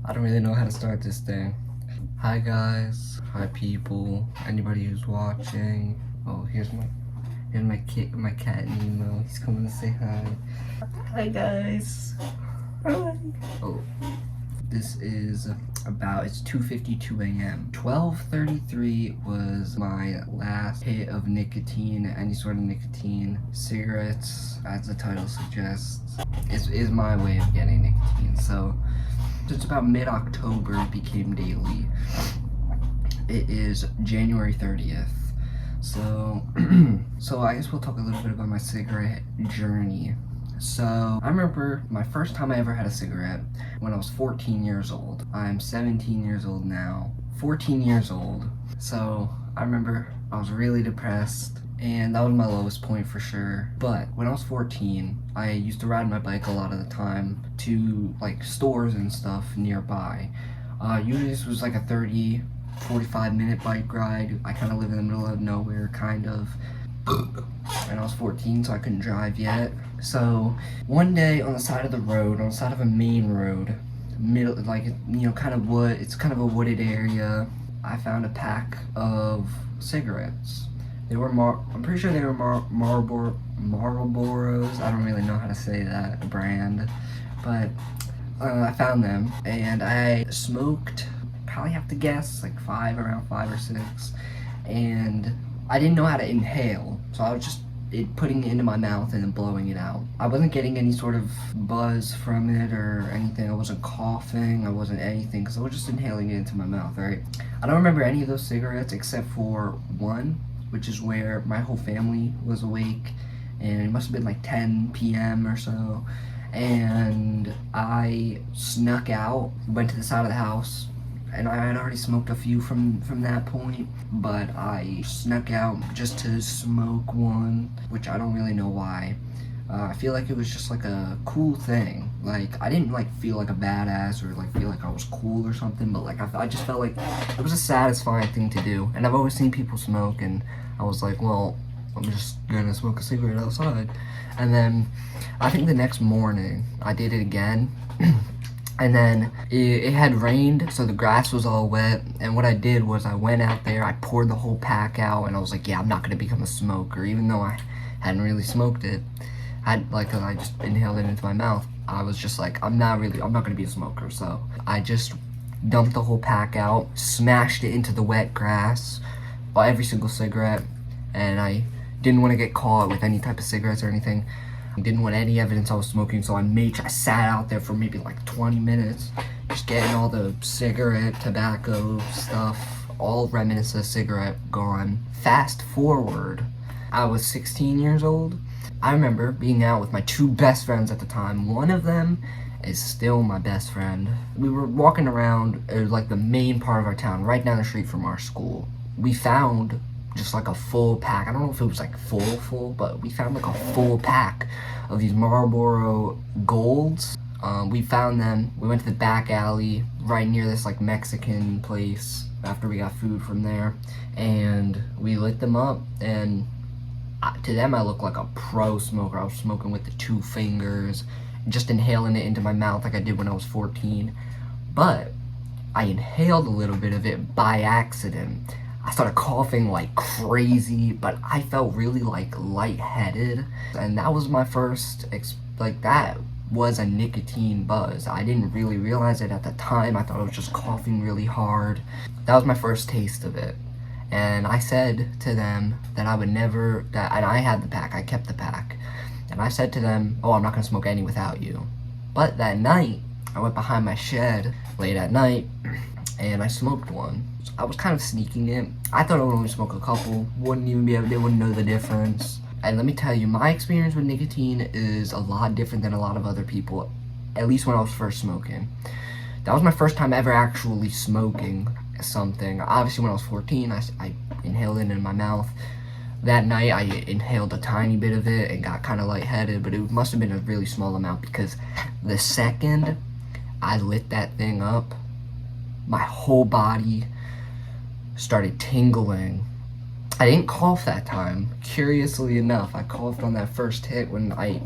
I don't really know how to start this thing. Hi guys, hi people, anybody who's watching. Oh, here's my cat Nemo. He's coming to say hi. Hi guys. Hi. Oh, this is it's 2:52 a.m. 12:33 was my last hit of nicotine, any sort of nicotine. Cigarettes, as the title suggests, is my way of getting nicotine. So it's about mid-October it became daily. It is January 30th. So I guess we'll talk a little bit about my cigarette journey. So I remember my first time I ever had a cigarette when I was 14 years old. I'm 17 years old now. 14 years old. So I remember I was really depressed, and that was my lowest point for sure. But when I was 14, I used to ride my bike a lot of the time to like stores and stuff nearby. Usually this was like a 45-minute bike ride. I kind of live in the middle of nowhere, kind of. And I was 14, so I couldn't drive yet. So one day on the side of the road, on the side of a main road, kind of wood, it's kind of a wooded area, I found a pack of cigarettes. They were I'm pretty sure they were Marlboros. I don't really know how to say that brand, but I found them and I smoked, probably have to guess, like around five or six, and I didn't know how to inhale, so I was just putting it into my mouth and then blowing it out. I wasn't getting any sort of buzz from it or anything. I wasn't coughing, I wasn't anything, because I was just inhaling it into my mouth, right? I don't remember any of those cigarettes except for one, which is where my whole family was awake, and it must have been like 10 p.m. or so, and I snuck out, went to the side of the house, and I had already smoked a few from that point, but I snuck out just to smoke one, which I don't really know why. I feel like it was just like a cool thing. Like, I didn't like feel like a badass or like feel like I was cool or something, but like I just felt like it was a satisfying thing to do. And I've always seen people smoke, and I was like, well, I'm just gonna smoke a cigarette outside. And then I think the next morning I did it again. And then it had rained, so the grass was all wet, and what I did was I went out there, I poured the whole pack out, and I was like, yeah, I'm not gonna become a smoker, even though I hadn't really smoked it. Cause I just inhaled it into my mouth. I was just like, I'm not gonna be a smoker, so I just dumped the whole pack out, smashed it into the wet grass, every single cigarette, and I didn't want to get caught with any type of cigarettes or anything. Didn't want any evidence I was smoking, so I sat out there for maybe like 20 minutes, just getting all the cigarette, tobacco stuff, all remnants of cigarette gone. Fast forward, I was 16 years old. I remember being out with my two best friends at the time. One of them is still my best friend. We were walking around like the main part of our town, right down the street from our school. We found just like a full pack. I don't know if it was like full, but we found like a full pack of these Marlboro Golds. We found them. We went to the back alley right near this like Mexican place after we got food from there, and we lit them up, and to them I looked like a pro smoker. I was smoking with the 2 fingers, just inhaling it into my mouth like I did when I was 14, but I inhaled a little bit of it by accident. I started coughing like crazy, but I felt really like lightheaded, and that was my first, that was a nicotine buzz. I didn't really realize it at the time. I thought I was just coughing really hard. That was my first taste of it, and I said to them that I would never, and I had the pack, I kept the pack, and I said to them, oh, I'm not gonna smoke any without you. But that night, I went behind my shed late at night, and I smoked one. I was kind of sneaking it. I thought I would only smoke a couple, they wouldn't know the difference. And let me tell you, my experience with nicotine is a lot different than a lot of other people, at least when I was first smoking. That was my first time ever actually smoking something. Obviously when I was 14, I inhaled it in my mouth. That night I inhaled a tiny bit of it and got kind of lightheaded, but it must have been a really small amount, because the second I lit that thing up, my whole body started tingling. I didn't cough that time. Curiously enough, I coughed on that first hit when I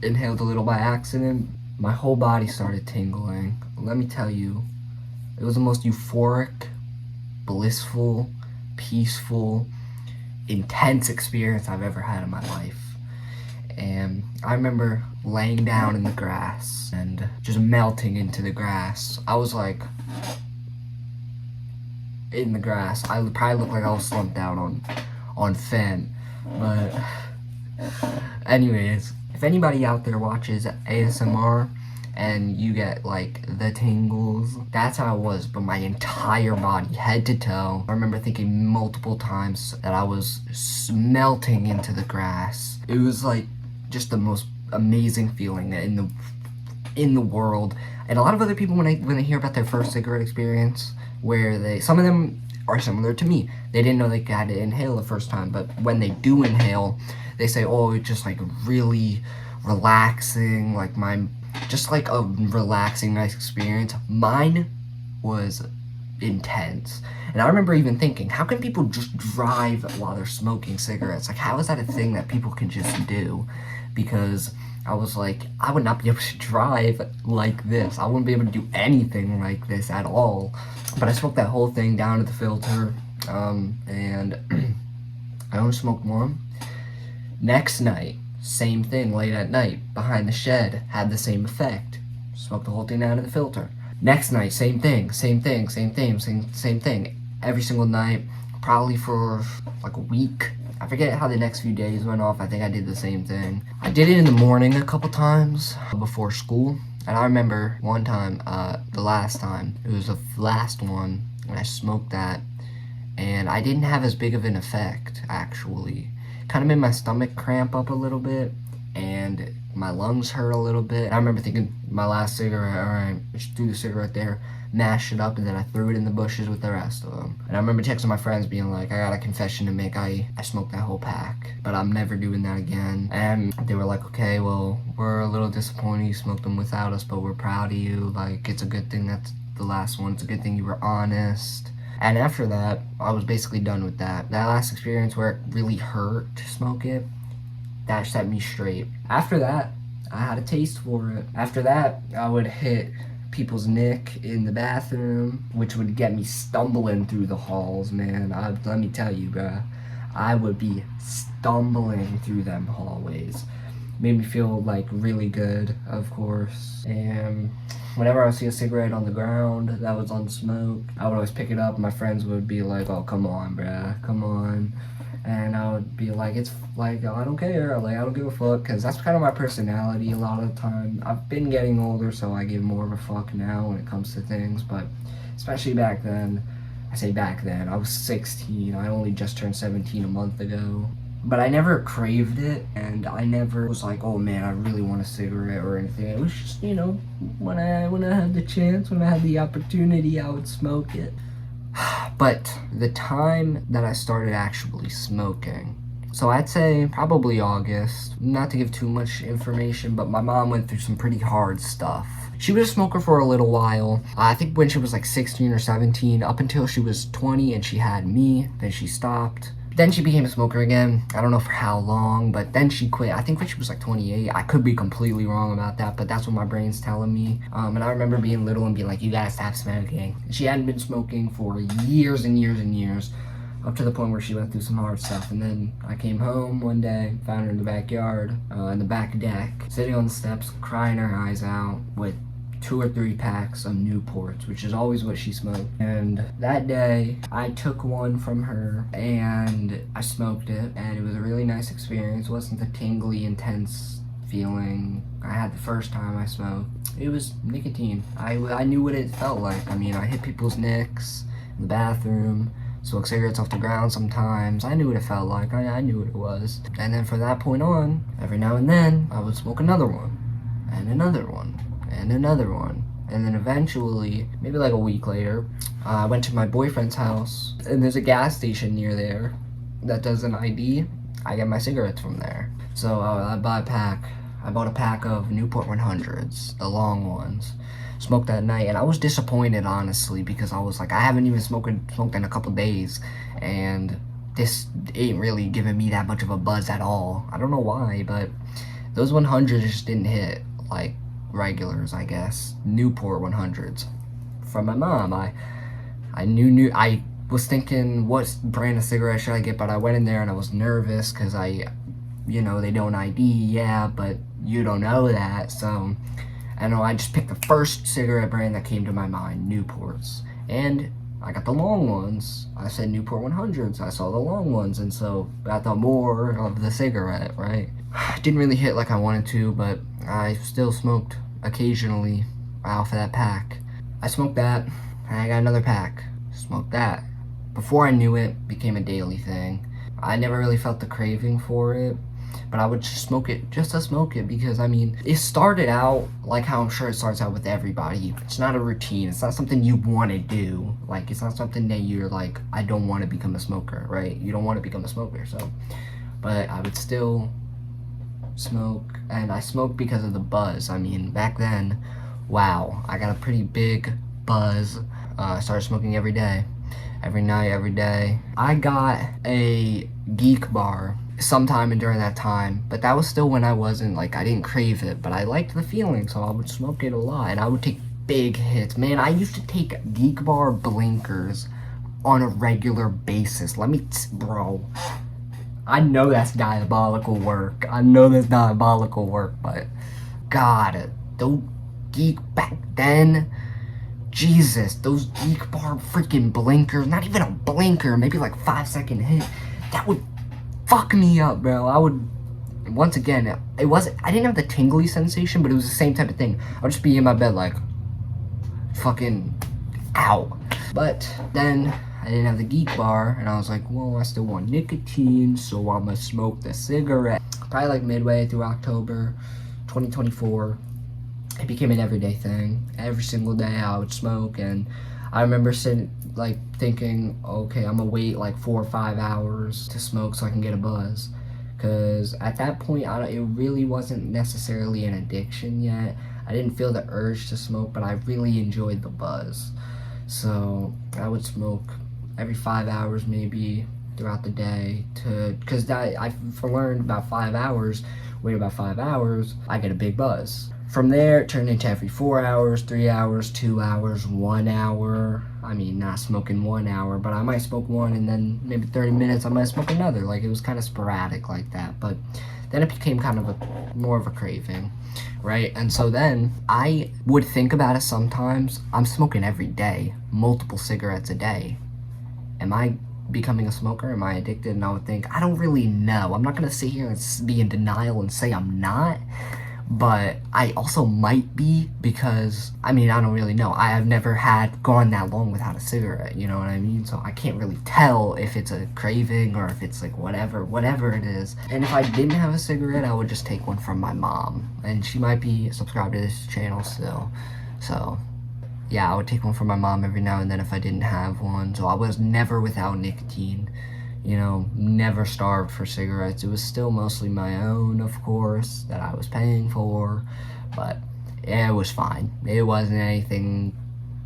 inhaled a little by accident, my whole body started tingling. Let me tell you, it was the most euphoric, blissful, peaceful, intense experience I've ever had in my life. And I remember laying down in the grass and just melting into the grass. I was like, in the grass. I probably looked like I was slumped down on Fen. But anyways, if anybody out there watches ASMR and you get like the tingles, that's how it was, but my entire body, head to toe. I remember thinking multiple times that I was melting into the grass. It was like just the most amazing feeling in the world. And a lot of other people, when they hear about their first cigarette experience, where some of them are similar to me. They didn't know they had to inhale the first time, but when they do inhale, they say, oh, it's just like really relaxing, like just like a relaxing, nice experience. Mine was intense. And I remember even thinking, how can people just drive while they're smoking cigarettes? Like, how is that a thing that people can just do? Because I was like, I would not be able to drive like this. I wouldn't be able to do anything like this at all. But I smoked that whole thing down to the filter, and I only smoked one. Next night, same thing, late at night, behind the shed, had the same effect. Smoked the whole thing down to the filter. Next night, same thing. Every single night, probably for like a week. I forget how the next few days went off. I think I did the same thing. I did it in the morning a couple times before school. And I remember one time, the last time, it was the last one, when I smoked that, and I didn't have as big of an effect, actually. Kind of made my stomach cramp up a little bit, and my lungs hurt a little bit. I remember thinking, my last cigarette, alright, just threw the cigarette there, mashed it up, and then I threw it in the bushes with the rest of them. And I remember texting my friends being like, I got a confession to make, I smoked that whole pack, but I'm never doing that again. And they were like, okay, well, we're a little disappointed you smoked them without us, but we're proud of you. Like, it's a good thing that's the last one. It's a good thing you were honest. And after that, I was basically done with that. That last experience where it really hurt to smoke it, that set me straight. After that, I had a taste for it. After that, I would hit people's nick in the bathroom, which would get me stumbling through the halls, man. Let me tell you, bruh, I would be stumbling through them hallways. Made me feel like really good, of course. And whenever I would see a cigarette on the ground that was unsmoked, I would always pick it up. My friends would be like, oh, come on, bruh, come on. And I would be like, it's like, oh, I don't care, like, I don't give a fuck, because that's kind of my personality a lot of the time. I've been getting older, so I give more of a fuck now when it comes to things, but especially back then, I say back then, I was 16, I only just turned 17 a month ago. But I never craved it, and I never was like, oh man, I really want a cigarette or anything. It was just, you know, when I had the chance, when I had the opportunity, I would smoke it. But the time that I started actually smoking, so I'd say probably August, not to give too much information, but my mom went through some pretty hard stuff. She was a smoker for a little while. I think when she was like 16 or 17, up until she was 20 and she had me, then she stopped. Then she became a smoker again. I don't know for how long, but then she quit. I think when she was like 28. I could be completely wrong about that, but that's what my brain's telling me. And I remember being little and being like, you gotta stop smoking. She hadn't been smoking for years and years and years, up to the point where she went through some hard stuff. And then I came home one day, found her in the backyard, in the back deck, sitting on the steps, crying her eyes out with 2 or 3 packs of Newports, which is always what she smoked. And that day, I took one from her and I smoked it, and it was a really nice experience. It wasn't the tingly, intense feeling I had the first time I smoked. It was nicotine. I knew what it felt like. I mean, I hit people's nicks in the bathroom, smoked cigarettes off the ground sometimes. I knew what it felt like. I knew what it was. And then from that point on, every now and then, I would smoke another one, and another one, and another one. And then eventually, maybe like a week later, I went to my boyfriend's house, and there's a gas station near there that does an ID. I get my cigarettes from there. So I bought a pack of Newport 100s, the long ones. Smoked that night, and I was disappointed, honestly, because I was like, I haven't even smoked in a couple days, and this ain't really giving me that much of a buzz at all. I don't know why, but those 100s just didn't hit. Like, regulars, I guess, Newport 100s from my mom. I was thinking, what brand of cigarette should I get? But I went in there and I was nervous because they don't ID, yeah, but you don't know that. So, I just picked the first cigarette brand that came to my mind, Newports. And I got the long ones. I said Newport 100s. I saw the long ones, and so I thought more of the cigarette, right? Didn't really hit like I wanted to, but I still smoked occasionally off of that pack. I smoked that, and I got another pack. Smoked that. Before I knew it, became a daily thing. I never really felt the craving for it, but I would just smoke it just to smoke it because, it started out like how I'm sure it starts out with everybody. It's not a routine. It's not something you want to do. Like, it's not something that you're like, I don't want to become a smoker, right? You don't want to become a smoker, so. But I would still smoke, and I smoked because of the buzz. Back then, wow, I got a pretty big buzz. I started smoking every day. Every night, every day. I got a Geek Bar sometime during that time, but that was still when I wasn't, I didn't crave it, but I liked the feeling, so I would smoke it a lot, and I would take big hits. Man, I used to take Geek Bar blinkers on a regular basis. Bro, I know that's diabolical work. But God, those Geek back then, Jesus, those Geek Bar freaking blinkers, not even a blinker, maybe like 5-second hit, that would fuck me up, bro. Once again, I didn't have the tingly sensation, but it was the same type of thing. I would just be in my bed like, fucking, ow. But then, I didn't have the Geek Bar, and I was like, well, I still want nicotine, so I'm gonna smoke the cigarette. Probably like midway through October 2024. It became an everyday thing. Every single day I would smoke, and I remember thinking, okay, I'm gonna wait like 4 or 5 hours to smoke so I can get a buzz. Because at that point, it really wasn't necessarily an addiction yet. I didn't feel the urge to smoke, but I really enjoyed the buzz. So I would smoke every 5 hours maybe throughout the day because I learned about 5 hours, wait about 5 hours, I get a big buzz. From there, it turned into every 4 hours, 3 hours, 2 hours, 1 hour. Not smoking 1 hour, but I might smoke one, and then maybe 30 minutes I might smoke another. It was kind of sporadic like that. But then it became kind of more of a craving, right? And so then I would think about it sometimes. I'm smoking every day, multiple cigarettes a day. Am I becoming a smoker? Am I addicted? And I would think, I don't really know. I'm not going to sit here and be in denial and say I'm not. But I also might be because, I don't really know. I have never gone that long without a cigarette, you know what I mean? So I can't really tell if it's a craving or if it's whatever it is. And if I didn't have a cigarette, I would just take one from my mom. And she might be subscribed to this channel still. So, yeah, I would take one from my mom every now and then if I didn't have one. So I was never without nicotine. Never starved for cigarettes. It was still mostly my own, of course, that I was paying for, but it was fine. It wasn't anything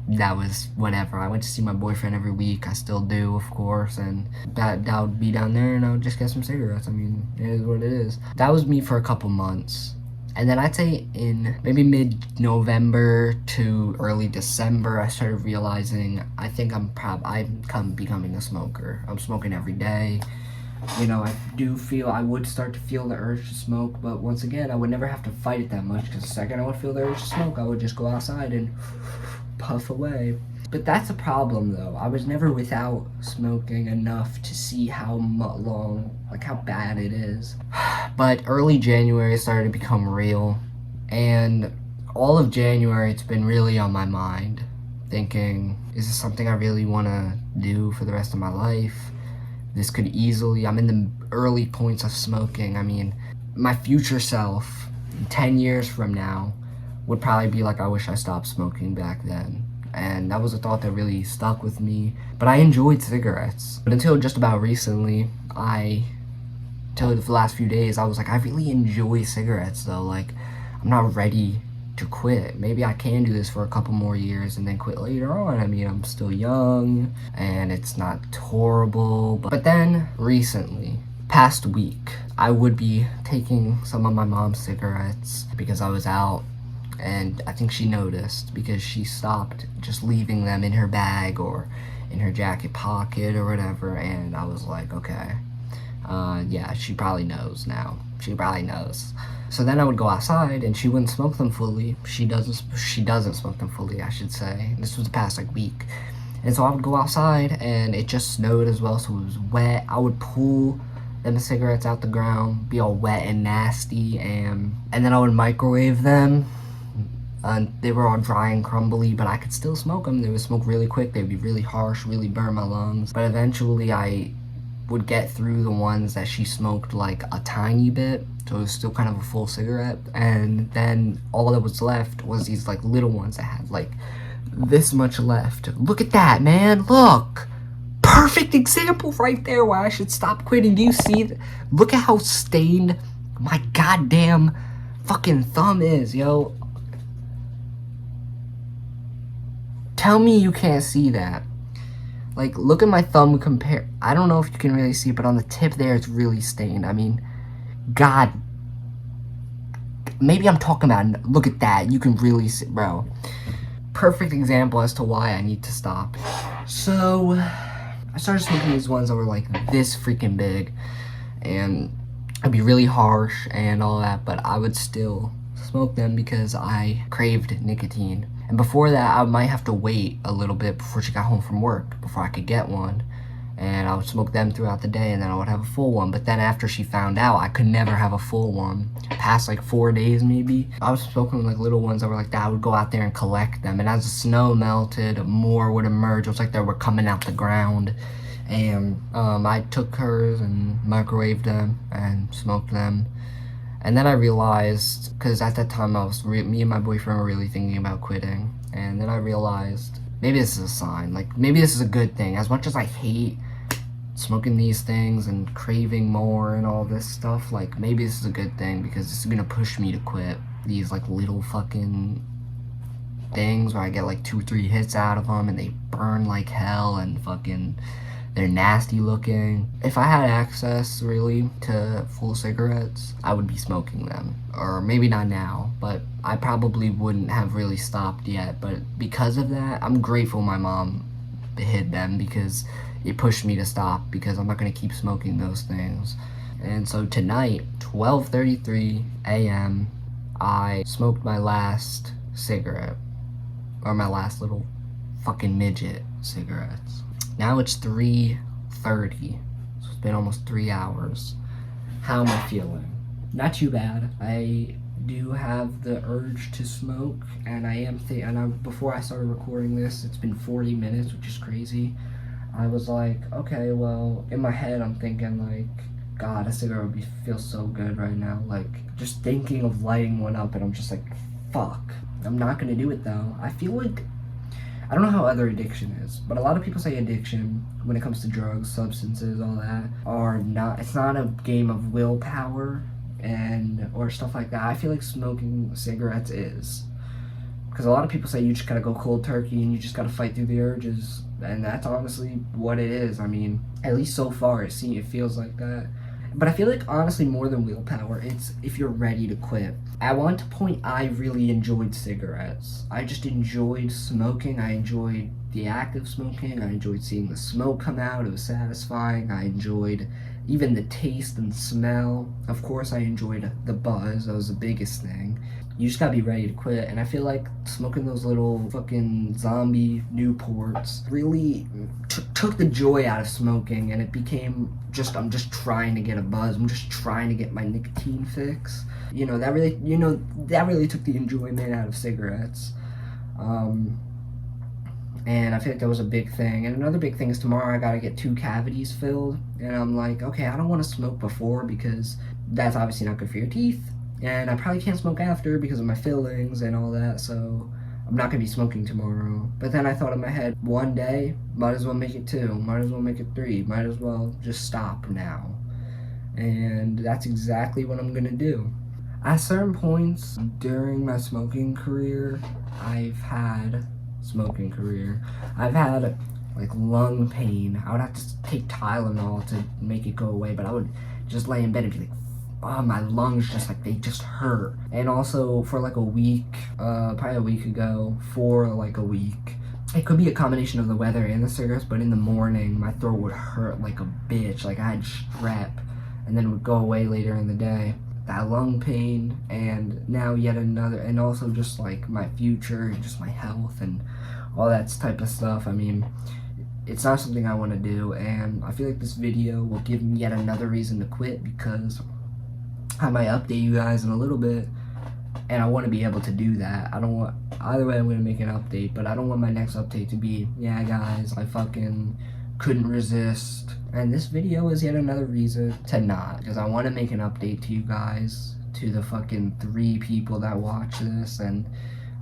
that was whatever. I went to see my boyfriend every week. I still do, of course, and that would be down there, and I would just get some cigarettes. It is what it is. That was me for a couple months. And then I'd say in maybe mid-November to early December, I started realizing I think I'm becoming a smoker. I'm smoking every day. I would start to feel the urge to smoke, but once again, I would never have to fight it that much because the second I would feel the urge to smoke, I would just go outside and puff away. But that's a problem though. I was never without smoking enough to see how bad it is. But early January started to become real, and all of January it's been really on my mind, thinking, is this something I really want to do for the rest of my life? I'm in the early points of smoking. My future self, 10 years from now, would probably be like, I wish I stopped smoking back then. And that was a thought that really stuck with me. But I enjoyed cigarettes. But until just about recently, till the last few days, I was like, I really enjoy cigarettes though. I'm not ready to quit. Maybe I can do this for a couple more years and then quit later on. I'm still young and it's not horrible. But then recently, past week, I would be taking some of my mom's cigarettes because I was out and I think she noticed because she stopped just leaving them in her bag or in her jacket pocket or whatever, and I was like, okay, yeah, she probably knows now. She probably knows. So then I would go outside, and she wouldn't smoke them fully. She doesn't smoke them fully, I should say. This was the past like week. And so I would go outside, and it just snowed as well, so it was wet. I would pull them cigarettes out the ground, be all wet and nasty, and then I would microwave them. They were all dry and crumbly, but I could still smoke them. They would smoke really quick. They'd be really harsh, really burn my lungs. But eventually I would get through the ones that she smoked like a tiny bit, so it was still kind of a full cigarette. And then all that was left was these like little ones that had like this much left. Look at that, man. Look. Perfect example right there why I should stop quitting. Do you see that? Look at how stained my goddamn fucking thumb is, yo. Tell me you can't see that. Like, look at my thumb compare. I don't know if you can really see it, but on the tip there, it's really stained. I mean, God. Maybe I'm talking about, look at that. You can really see, bro. Perfect example as to why I need to stop. So, I started smoking these ones that were like this freaking big. And it'd be really harsh and all that, but I would still smoke them because I craved nicotine. And before that, I might have to wait a little bit before she got home from work, before I could get one. And I would smoke them throughout the day, and then I would have a full one. But then after she found out, I could never have a full one. Past like 4 days maybe, I was smoking like little ones that were like that. I would go out there and collect them. And as the snow melted, more would emerge. It was like they were coming out the ground. And I took hers and microwaved them and smoked them. And then I realized, because at that time me and my boyfriend were really thinking about quitting. And then I realized, maybe this is a sign. Like, maybe this is a good thing. As much as I hate smoking these things and craving more and all this stuff, like, maybe this is a good thing because this is gonna push me to quit these, like, little fucking things where I get, like, 2-3 hits out of them and they burn like hell and fucking... they're nasty looking. If I had access, really, to full cigarettes, I would be smoking them. Or maybe not now, but I probably wouldn't have really stopped yet. But because of that, I'm grateful my mom hid them because it pushed me to stop because I'm not gonna keep smoking those things. And so tonight, 12:33 a.m., I smoked my last cigarette. Or my last little fucking midget cigarettes. Now it's 3:30, so it's been almost 3 hours. How am I feeling? Not too bad. I do have the urge to smoke, and before I started recording this, it's been 40 minutes, which is crazy. I was like, okay, well, in my head, I'm thinking like, God, a cigarette would feel so good right now. Like, just thinking of lighting one up, and I'm just like, fuck. I'm not gonna do it though. I feel like, I don't know how other addiction is, but a lot of people say addiction, when it comes to drugs, substances, all that, it's not a game of willpower or stuff like that. I feel like smoking cigarettes is. Because a lot of people say you just gotta go cold turkey and you just gotta fight through the urges, and that's honestly what it is. I mean, at least so far, it feels like that. But I feel like, honestly, more than willpower, it's if you're ready to quit. At one point, I really enjoyed cigarettes. I just enjoyed smoking. I enjoyed the act of smoking. I enjoyed seeing the smoke come out. It was satisfying. I enjoyed even the taste and smell. Of course, I enjoyed the buzz. That was the biggest thing. You just gotta be ready to quit. And I feel like smoking those little fucking zombie Newports really took the joy out of smoking, and it became I'm just trying to get a buzz. I'm just trying to get my nicotine fix. That really took the enjoyment out of cigarettes. And I feel like that was a big thing. And another big thing is tomorrow I gotta get 2 cavities filled. And I'm like, okay, I don't want to smoke before because that's obviously not good for your teeth. And I probably can't smoke after because of my fillings and all that, so I'm not going to be smoking tomorrow. But then I thought in my head, one day, might as well make it 2, might as well make it 3, might as well just stop now. And that's exactly what I'm going to do. At certain points during my smoking career, I've had like lung pain. I would have to take Tylenol to make it go away, but I would just lay in bed and be like, oh, my lungs just like, they just hurt. And also for like a week, probably a week ago, for like a week, it could be a combination of the weather and the cigarettes, but in the morning my throat would hurt like a bitch, like I had strep, and then it would go away later in the day. That lung pain, and now yet another, and also just like my future and just my health and all that type of stuff. I mean, it's not something I want to do, and I feel like this video will give me yet another reason to quit, because I might update you guys in a little bit, and I want to be able to do that. I don't want, either way I'm going to make an update, but I don't want my next update to be, yeah guys, I fucking couldn't resist. And this video is yet another reason to not, because I want to make an update to you guys, to the fucking 3 people that watch this, and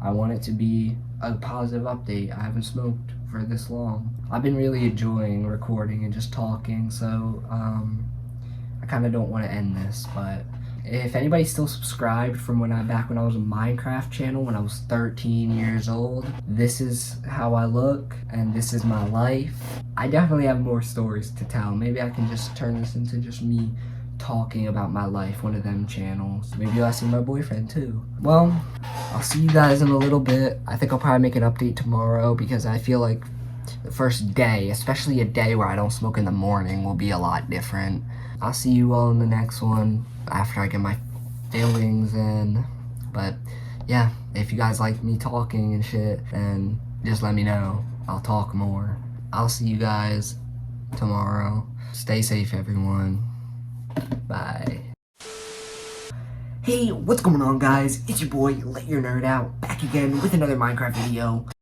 I want it to be a positive update. I haven't smoked for this long. I've been really enjoying recording and just talking, so I kind of don't want to end this, but if anybody's still subscribed from back when I was a Minecraft channel, when I was 13 years old, this is how I look, and this is my life. I definitely have more stories to tell. Maybe I can just turn this into just me talking about my life, one of them channels. Maybe I'll see my boyfriend too. Well, I'll see you guys in a little bit. I think I'll probably make an update tomorrow, because I feel like the first day, especially a day where I don't smoke in the morning, will be a lot different. I'll see you all in the next one after I get my fillings in. But yeah, if you guys like me talking and shit, then just let me know. I'll talk more. I'll see you guys tomorrow. Stay safe, everyone. Bye. Hey, what's going on, guys? It's your boy, Let Your Nerd Out, back again with another Minecraft video.